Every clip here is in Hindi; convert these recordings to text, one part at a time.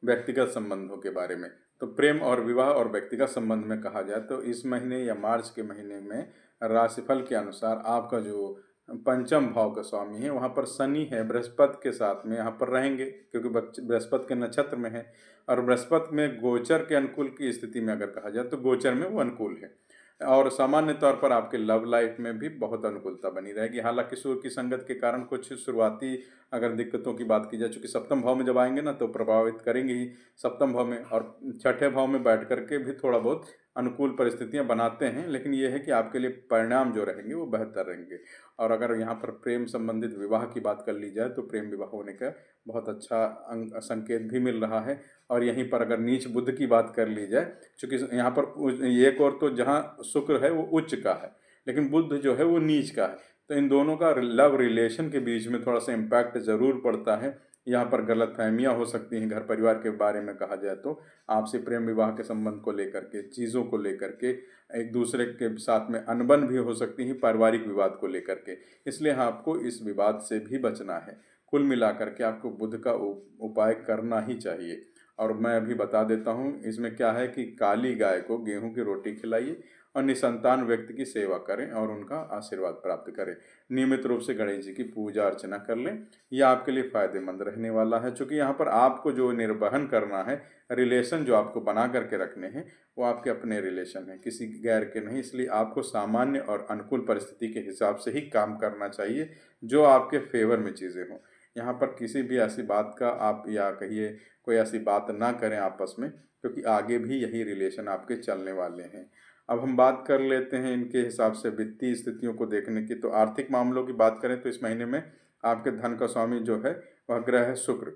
व्यक्तिगत संबंधों के बारे में। तो प्रेम और विवाह और व्यक्तिगत संबंध में कहा जाए तो इस महीने या मार्च के महीने में राशिफल के अनुसार आपका जो पंचम भाव का स्वामी है वहाँ पर शनि है, बृहस्पति के साथ में यहाँ पर रहेंगे क्योंकि बृहस्पति के नक्षत्र में है। और बृहस्पति में गोचर के अनुकूल की स्थिति में अगर कहा जाए तो गोचर में वो अनुकूल है। और सामान्य तौर पर आपके लव लाइफ में भी बहुत अनुकूलता बनी रहेगी। हालांकि सूर्य की संगत के कारण कुछ शुरुआती अगर दिक्कतों की बात की जाए, चूँकि सप्तम भाव में जब आएंगे ना तो प्रभावित करेंगे ही सप्तम भाव में, और छठे भाव में बैठ करके भी थोड़ा बहुत अनुकूल परिस्थितियां बनाते हैं, लेकिन ये है कि आपके लिए परिणाम जो रहेंगे वो बेहतर रहेंगे। और अगर यहाँ पर प्रेम संबंधित विवाह की बात कर ली जाए तो प्रेम विवाह होने का बहुत अच्छा संकेत भी मिल रहा है। और यहीं पर अगर नीच बुध की बात कर ली जाए, चूँकि यहाँ पर एक और तो जहाँ शुक्र है वो उच्च का है, लेकिन बुध जो है वो नीच का है, तो इन दोनों का लव रिलेशन के बीच में थोड़ा सा इम्पैक्ट ज़रूर पड़ता है। यहाँ पर गलतफहमियाँ हो सकती हैं घर परिवार के बारे में कहा जाए तो, आपसी प्रेम विवाह के संबंध को लेकर के, चीज़ों को लेकर के, एक दूसरे के साथ में अनबन भी हो सकती है पारिवारिक विवाद को लेकर के। इसलिए आपको इस विवाद से भी बचना है। कुल मिलाकर के आपको बुध का उपाय करना ही चाहिए। और मैं अभी बता देता हूँ इसमें क्या है कि काली गाय को गेहूं की रोटी खिलाइए और निसंतान व्यक्ति की सेवा करें और उनका आशीर्वाद प्राप्त करें। नियमित रूप से गणेश जी की पूजा अर्चना कर लें, यह आपके लिए फ़ायदेमंद रहने वाला है। चूँकि यहाँ पर आपको जो निर्वहन करना है, रिलेशन जो आपको बना करके रखने हैं वो आपके अपने रिलेशन हैं, किसी गैर के नहीं। इसलिए आपको सामान्य और अनुकूल परिस्थिति के हिसाब से ही काम करना चाहिए जो आपके फेवर में चीज़ें हों। यहाँ पर किसी भी ऐसी बात का आप या कहिए कोई ऐसी बात ना करें आपस में, क्योंकि आगे भी यही रिलेशन आपके चलने वाले हैं। अब हम बात कर लेते हैं इनके हिसाब से वित्तीय स्थितियों को देखने की। तो आर्थिक मामलों की बात करें तो इस महीने में आपके धन का स्वामी जो है वह ग्रह है शुक्र,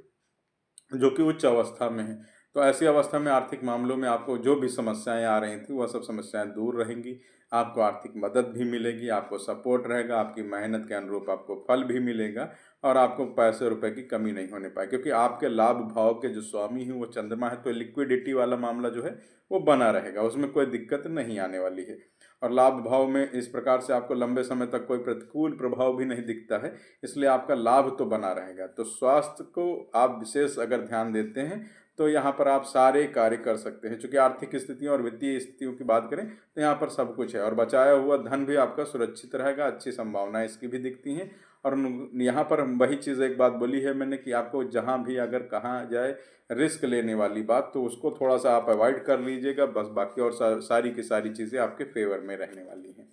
जो कि उच्च अवस्था में है। तो ऐसी अवस्था में आर्थिक मामलों में आपको जो भी समस्याएं आ रही थी वह सब समस्याएं दूर रहेंगी। आपको आर्थिक मदद भी मिलेगी, आपको सपोर्ट रहेगा, आपकी मेहनत के अनुरूप आपको फल भी मिलेगा और आपको पैसे रुपए की कमी नहीं होने पाए, क्योंकि आपके लाभ भाव के जो स्वामी हैं वो चंद्रमा है। तो लिक्विडिटी वाला मामला जो है वो बना रहेगा, उसमें कोई दिक्कत नहीं आने वाली है। और लाभ भाव में इस प्रकार से आपको लंबे समय तक कोई प्रतिकूल प्रभाव भी नहीं दिखता है, इसलिए आपका लाभ तो बना रहेगा। तो स्वास्थ्य को आप विशेष अगर ध्यान देते हैं तो यहाँ पर आप सारे कार्य कर सकते हैं। चूँकि आर्थिक स्थितियों और वित्तीय स्थितियों की बात करें तो यहाँ पर सब कुछ है, और बचाया हुआ धन भी आपका सुरक्षित रहेगा, अच्छी संभावनाएं इसकी भी दिखती हैं। और यहाँ पर वही चीज़ एक बात बोली है मैंने कि आपको जहाँ भी अगर कहा जाए रिस्क लेने वाली बात, तो उसको थोड़ा सा आप अवॉइड कर लीजिएगा बस, बाकी और सारी की सारी चीज़ें आपके फेवर में रहने वाली हैं।